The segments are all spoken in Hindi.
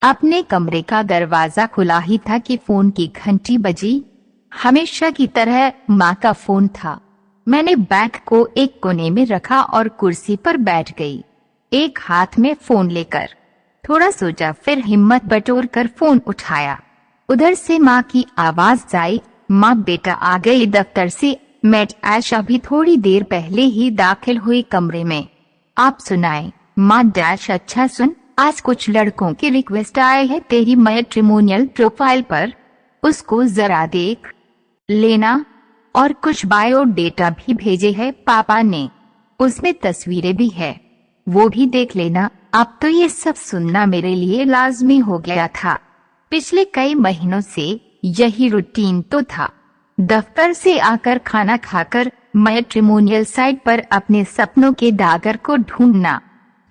अपने कमरे का दरवाजा खुला ही था कि फोन की घंटी बजी। हमेशा की तरह माँ का फोन था। मैंने बैग को एक कोने में रखा और कुर्सी पर बैठ गई, एक हाथ में फोन लेकर। थोड़ा सोचा, फिर हिम्मत बटोर कर फोन उठाया। उधर से माँ की आवाज आई, माँ बेटा आ गई दफ्तर से। मैं आयशा भी थोड़ी देर पहले ही दाखिल हुई कमरे में। आप सुनाए माँ डैश। अच्छा सुन, आज कुछ लड़कों की रिक्वेस्ट आए है तेरी मैट्रिमोनियल प्रोफाइल पर, उसको जरा देख लेना। और कुछ बायोडेटा भी भेजे है पापा ने, उसमें तस्वीरें भी है, वो भी देख लेना। अब तो ये सब सुनना मेरे लिए लाजमी हो गया था। पिछले कई महीनों से यही रूटीन तो था। दफ्तर से आकर खाना खाकर मैट्रिमोनियल साइट पर अपने सपनों के डागर को ढूंढना।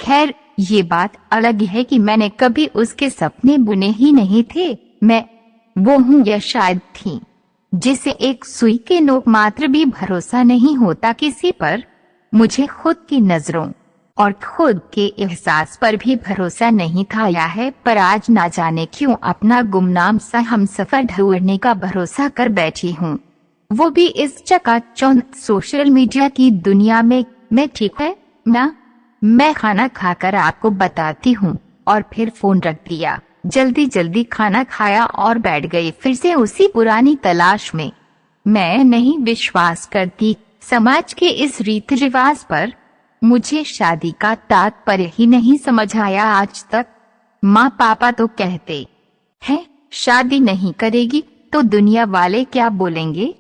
खैर, ये बात अलग है कि मैंने कभी उसके सपने बुने ही नहीं थे। मैं वो हूँ या शायद थी, जिसे एक सुई के नोक मात्र भी भरोसा नहीं होता किसी पर। मुझे खुद की नजरों और खुद के एहसास पर भी भरोसा नहीं था या है, पर आज ना जाने क्यों अपना गुमनाम सा हमसफर ढूंढने का भरोसा कर बैठी हूँ, वो भी इस चकाचौंध सोशल मीडिया की दुनिया में। मैं ठीक है ना? मैं खाना खाकर आपको बताती हूँ। और फिर फोन रख दिया। जल्दी जल्दी खाना खाया और बैठ गई फिर से उसी पुरानी तलाश में। मैं नहीं विश्वास करती समाज के इस रीति रिवाज पर। मुझे शादी का तात्पर्य ही नहीं समझ आया आज तक। माँ पापा तो कहते हैं शादी नहीं करेगी तो दुनिया वाले क्या बोलेंगे,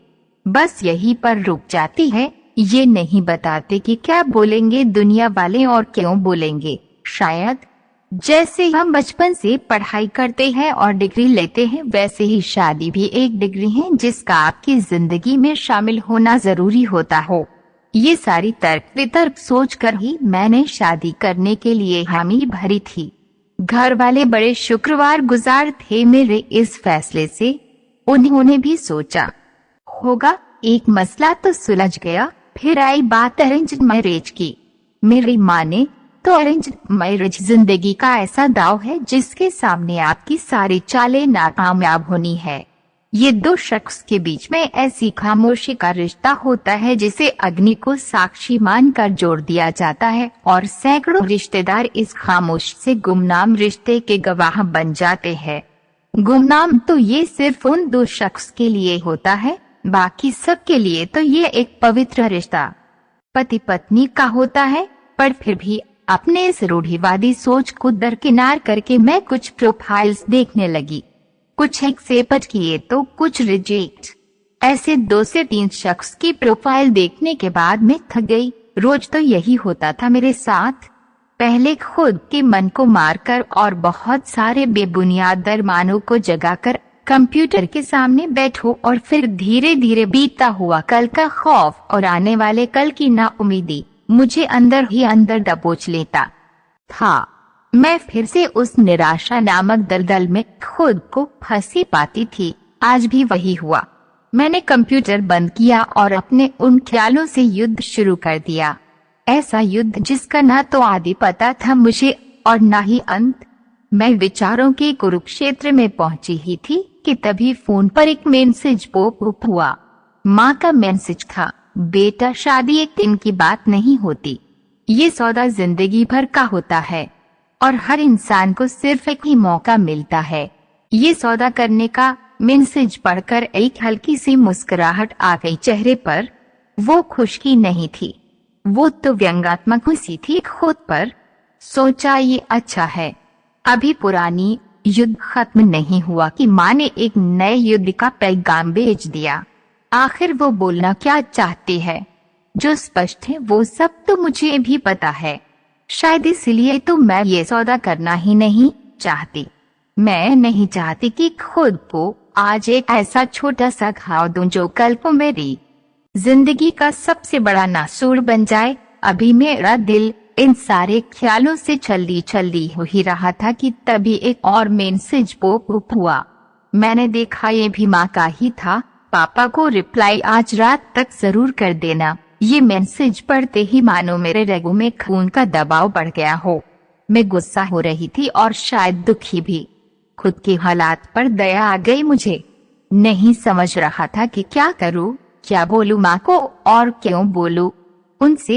बस यहीं पर रुक जाती है। ये नहीं बताते कि क्या बोलेंगे दुनिया वाले और क्यों बोलेंगे। शायद जैसे हम बचपन से पढ़ाई करते हैं और डिग्री लेते हैं, वैसे ही शादी भी एक डिग्री है जिसका आपकी जिंदगी में शामिल होना जरूरी होता हो। ये सारी तर्क वितर्क सोचकर ही मैंने शादी करने के लिए हामी भरी थी। घर वाले बड़े शुक्रवार गुजार थे मेरे इस फैसले से। उन्होंने भी सोचा होगा एक मसला तो सुलझ गया। फिर आई बात अरेंज्ड मैरिज की। मेरी माँ ने तो अरेंज्ड मैरिज जिंदगी का ऐसा दाव है जिसके सामने आपकी सारी चालें नाकामयाब होनी है। ये दो शख्स के बीच में ऐसी खामोशी का रिश्ता होता है जिसे अग्नि को साक्षी मानकर जोड़ दिया जाता है और सैकड़ों रिश्तेदार इस खामोश से गुमनाम रिश्ते के गवाह बन जाते हैं। गुमनाम तो ये सिर्फ उन दो शख्स के लिए होता है, बाकी सब के लिए तो ये एक पवित्र रिश्ता पति पत्नी का होता है। पर फिर भी अपने इस रूढ़िवादी सोच को दरकिनार करके मैं कुछ प्रोफाइल्स देखने लगी। कुछ एक्सेप्ट किए तो कुछ रिजेक्ट। ऐसे 2 से 3 शख्स की प्रोफाइल देखने के बाद मैं थक गई। रोज तो यही होता था मेरे साथ। पहले खुद के मन को मारकर और बहुत सारे बेबुनियाद अरमानों को जगाकर कंप्यूटर के सामने बैठो और फिर धीरे धीरे बीतता हुआ कल का खौफ और आने वाले कल की नाउमीदी मुझे अंदर ही अंदर दबोच लेता था। मैं फिर से उस निराशा नामक दलदल में खुद को फंसी पाती थी। आज भी वही हुआ। मैंने कंप्यूटर बंद किया और अपने उन ख्यालों से युद्ध शुरू कर दिया। ऐसा युद्ध जिसका ना तो आदि पता था मुझे और ना ही अंत। मैं विचारों के कुरुक्षेत्र में पहुंची ही थी कि तभी फोन पर एक मैसेज पॉप हुआ। माँ का मैसेज था, बेटा शादी एक दिन की बात नहीं होती, ये सौदा जिंदगी भर का होता है और हर इंसान को सिर्फ एक ही मौका मिलता है ये सौदा करने का। मैसेज पढ़कर एक हल्की सी मुस्कुराहट आ गई चेहरे पर। वो खुशी नहीं थी, वो तो व्यंग्यात्मक हंसी थी खुद पर। सोचा ये अच्छा है, अभी पुरानी युद्ध खत्म नहीं हुआ कि माँ ने एक नए युद्ध का पैगाम भेज दिया। आखिर वो बोलना क्या चाहती है? जो स्पष्ट है वो सब तो मुझे भी पता है। शायद इसलिए तो मैं ये सौदा करना ही नहीं चाहती। मैं नहीं चाहती कि खुद को आज एक ऐसा छोटा सा घाव दूं जो कल को मेरी जिंदगी का सबसे बड़ा नासूर बन जाए। अभी मेरा दिल इन सारे ख्यालों से छल्ली हो ही रहा था कि तभी एक और मैसेज पॉप हुआ। मैंने देखा ये भी माँ का ही था। पापा को रिप्लाई आज रात तक जरूर कर देना। ये मैसेज पढ़ते ही मानो मेरे रगों में खून का दबाव बढ़ गया हो। मैं गुस्सा हो रही थी और शायद दुखी भी। खुद के हालात पर दया आ गई मुझे। नहीं समझ रहा था कि क्या करूं, क्या बोलूं माँ को और क्यों बोलूं उनसे।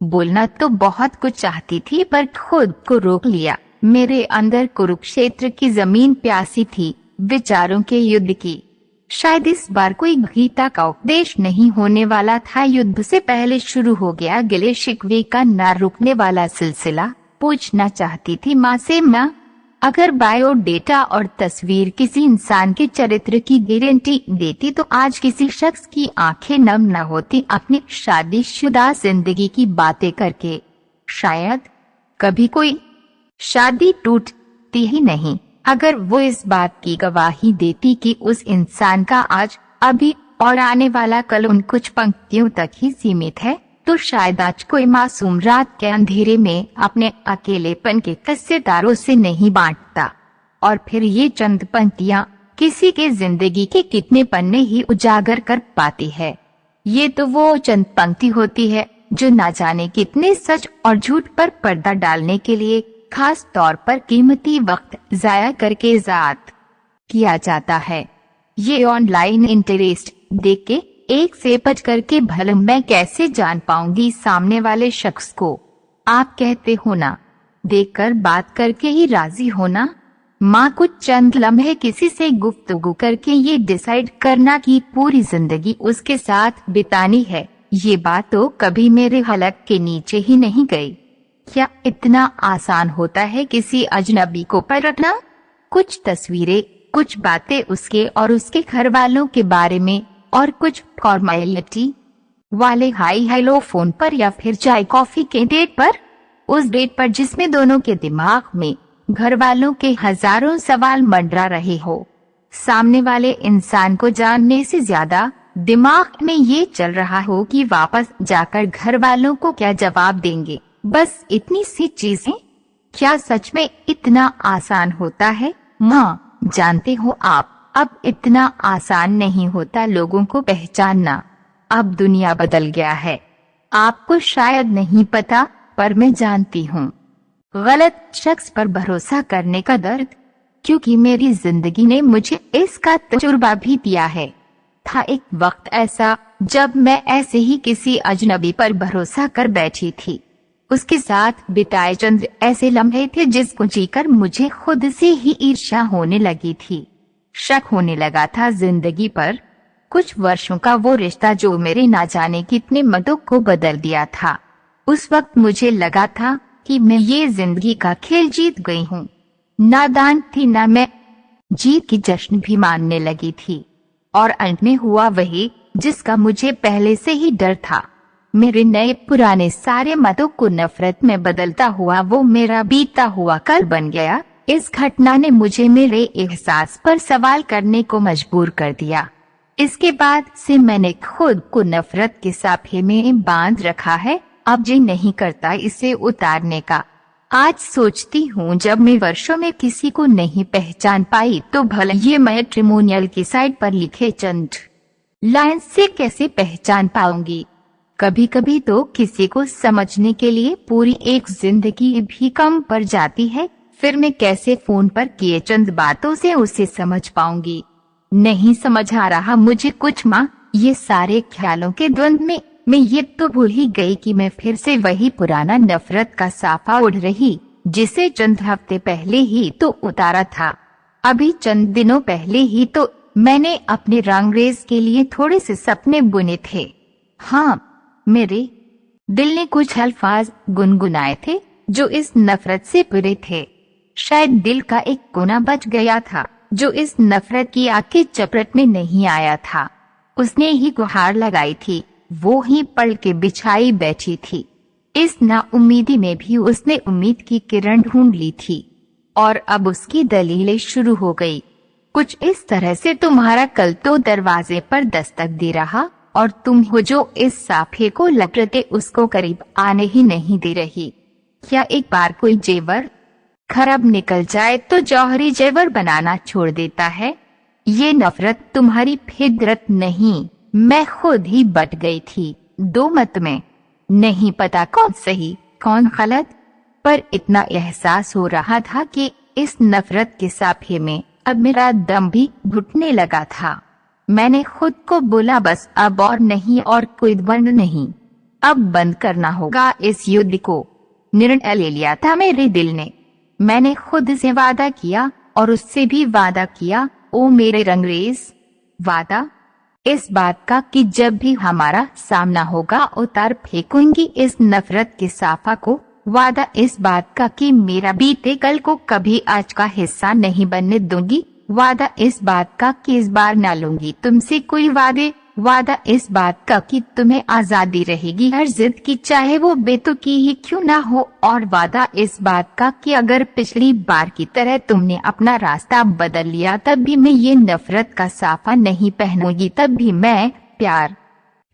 बोलना तो बहुत कुछ चाहती थी पर खुद को रोक लिया। मेरे अंदर कुरुक्षेत्र की जमीन प्यासी थी, विचारों के युद्ध की। शायद इस बार कोई गीता का उपदेश नहीं होने वाला था। युद्ध से पहले शुरू हो गया गिले शिकवे का ना रुकने वाला सिलसिला। पूछना चाहती थी माँ से, माँ अगर बायोडेटा और तस्वीर किसी इंसान के चरित्र की गारंटी देती तो आज किसी शख्स की आंखें नम न होती अपनी शादीशुदा जिंदगी की बातें करके। शायद कभी कोई शादी टूटती ही नहीं। अगर वो इस बात की गवाही देती कि उस इंसान का आज, अभी और आने वाला कल उन कुछ पंक्तियों तक ही सीमित है, तो शायद आज कोई मासूम रात के अंधेरे में अपने अकेलेपन के किस्सेदारों से नहीं बांटता। और फिर ये चंद पंक्तियां किसी के जिंदगी के कितने पन्ने ही उजागर कर पाती है। ये तो वो चंद पंक्ति होती है जो ना जाने कितने सच और झूठ पर पर्दा डालने के लिए खास तौर पर कीमती वक्त जाया करके जात किया जाता है। ये ऑनलाइन इंटरेस्ट देख के एक से बच करके भला मैं कैसे जान पाऊंगी सामने वाले शख्स को। आप कहते हो ना, देखकर बात करके ही राजी होना। माँ कुछ चंद लम्हे किसी से गुफ्तगू करके ये डिसाइड करना कि पूरी जिंदगी उसके साथ बितानी है, ये बात तो कभी मेरे हलक के नीचे ही नहीं गई। क्या इतना आसान होता है किसी अजनबी को परखना? कुछ तस्वीरें, कुछ बातें उसके और उसके घर वालों के बारे में, और कुछ फॉर्मेलिटी वाले हाई हेलो फोन पर या फिर चाय कॉफी के डेट पर। उस डेट पर जिसमें दोनों के दिमाग में घर वालों के हजारों सवाल मंडरा रहे हो। सामने वाले इंसान को जानने से ज्यादा दिमाग में ये चल रहा हो कि वापस जाकर घर वालों को क्या जवाब देंगे। बस इतनी सी चीजें। क्या सच में इतना आसान होता है? माँ जानते हो आप, अब इतना आसान नहीं होता लोगों को पहचानना। अब दुनिया बदल गया है। आपको शायद नहीं पता पर मैं जानती हूँ गलत शख्स पर भरोसा करने का दर्द, क्योंकि मेरी जिंदगी ने मुझे इसका तजुर्बा भी दिया है। था एक वक्त ऐसा जब मैं ऐसे ही किसी अजनबी पर भरोसा कर बैठी थी। उसके साथ बिताए चंद ऐसे लम्हे थे जिसको जीकर मुझे खुद से ही ईर्ष्या होने लगी थी। शक होने लगा था जिंदगी पर। कुछ वर्षों का वो रिश्ता जो मेरे ना जाने कितने मदों को बदल दिया था। उस वक्त मुझे लगा था कि मैं ये जिंदगी का खेल जीत गई हूँ। नादान थी ना मैं, जीत की जश्न भी मानने लगी थी। और अंत में हुआ वही जिसका मुझे पहले से ही डर था। मेरे नए पुराने सारे मतों को नफरत में बदलता हुआ वो मेरा बीता हुआ कल बन गया। इस घटना ने मुझे मेरे एहसास पर सवाल करने को मजबूर कर दिया। इसके बाद से मैंने खुद को नफरत के साफे में बांध रखा है। अब जी नहीं करता इसे उतारने का। आज सोचती हूँ जब मैं वर्षों में किसी को नहीं पहचान पाई तो भले ये मैट्रिमोनियल की साइट पर लिखे चंद लाइन से कैसे पहचान पाऊंगी। कभी कभी तो किसी को समझने के लिए पूरी एक जिंदगी भी कम पड़ जाती है। फिर मैं कैसे फोन पर किए चंद बातों से उसे समझ पाऊंगी। नहीं समझ आ रहा मुझे कुछ। माँ ये सारे ख्यालों के द्वंद में मैं ये तो भूल ही गई कि मैं फिर से वही पुराना नफरत का साफा उड़ रही जिसे चंद हफ्ते पहले ही तो उतारा था। अभी चंद दिनों पहले ही तो मैंने अपने रंगरेज के लिए थोड़े से सपने बुने थे। हाँ, मेरे दिल ने कुछ अल्फाज गुनगुनाए थे जो इस नफरत से भरे थे। शायद दिल का एक कोना बच गया था जो इस नफरत की आग के चपेट में नहीं आया था। उसने ही गुहार लगाई थी, वो ही पल के बिछाई बैठी थी। इस नाउम्मीदी में भी उसने उम्मीद की किरण ढूंढ ली थी और अब उसकी दलीलें शुरू हो गई। कुछ इस तरह से तुम्हारा कल तो दरवाजे पर दस्तक दे रहा और तुम हो जो इस साफे को लपटे उसको करीब आने ही नहीं दे रही। क्या एक बार कोई जेवर खराब निकल जाए तो जौहरी जेवर बनाना छोड़ देता है? ये नफरत तुम्हारी फितरत नहीं, मैं खुद ही बट गई थी दो मत में। नहीं पता कौन सही कौन गलत, पर इतना एहसास हो रहा था कि इस नफरत के साफे में अब मेरा दम भी घुटने लगा था। मैंने खुद को बोला बस अब और नहीं, और कोई द्वंद नहीं, अब बंद करना होगा इस युद्ध को। निर्णय ले लिया था मेरे दिल ने। मैंने खुद से वादा किया और उससे भी वादा किया, ओ मेरे रंगरेज, वादा इस बात का कि जब भी हमारा सामना होगा उतार फेंकूंगी इस नफरत के साफा को। वादा इस बात का कि मेरा बीते कल को कभी आज का हिस्सा नहीं बनने दूंगी। वादा इस बात का कि इस बार न लूंगी तुमसे कोई वादे। वादा इस बात का कि तुम्हें आजादी रहेगी हर जिद की, चाहे वो बेतुकी ही क्यों ना हो। और वादा इस बात का कि अगर पिछली बार की तरह तुमने अपना रास्ता बदल लिया तब भी मैं ये नफरत का साफा नहीं पहनूंगी, तब भी मैं प्यार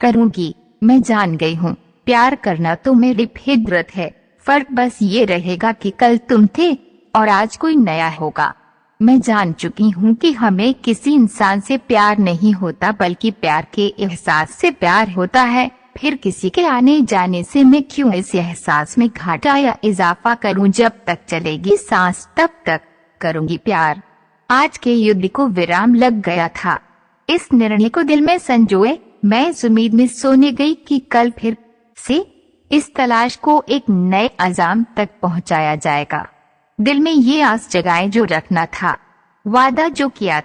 करूंगी। मैं जान गई हूँ प्यार करना तो मेरी फितरत है, फर्क बस ये रहेगा कि कल तुम थे और आज कोई नया होगा। मैं जान चुकी हूँ कि हमें किसी इंसान से प्यार नहीं होता बल्कि प्यार के एहसास से प्यार होता है। फिर किसी के आने जाने से मैं क्यों इस एहसास में घाटा या इजाफा करूँ। जब तक चलेगी सांस तब तक करूँगी प्यार। आज के युद्ध को विराम लग गया था। इस निर्णय को दिल में संजोए मैं इस उम्मीद में सोने गई कि कल फिर से इस तलाश को एक नए अज़ाम तक पहुंचाया जाएगा। दिल में ये आस जगाए जो रखना था, वादा जो किया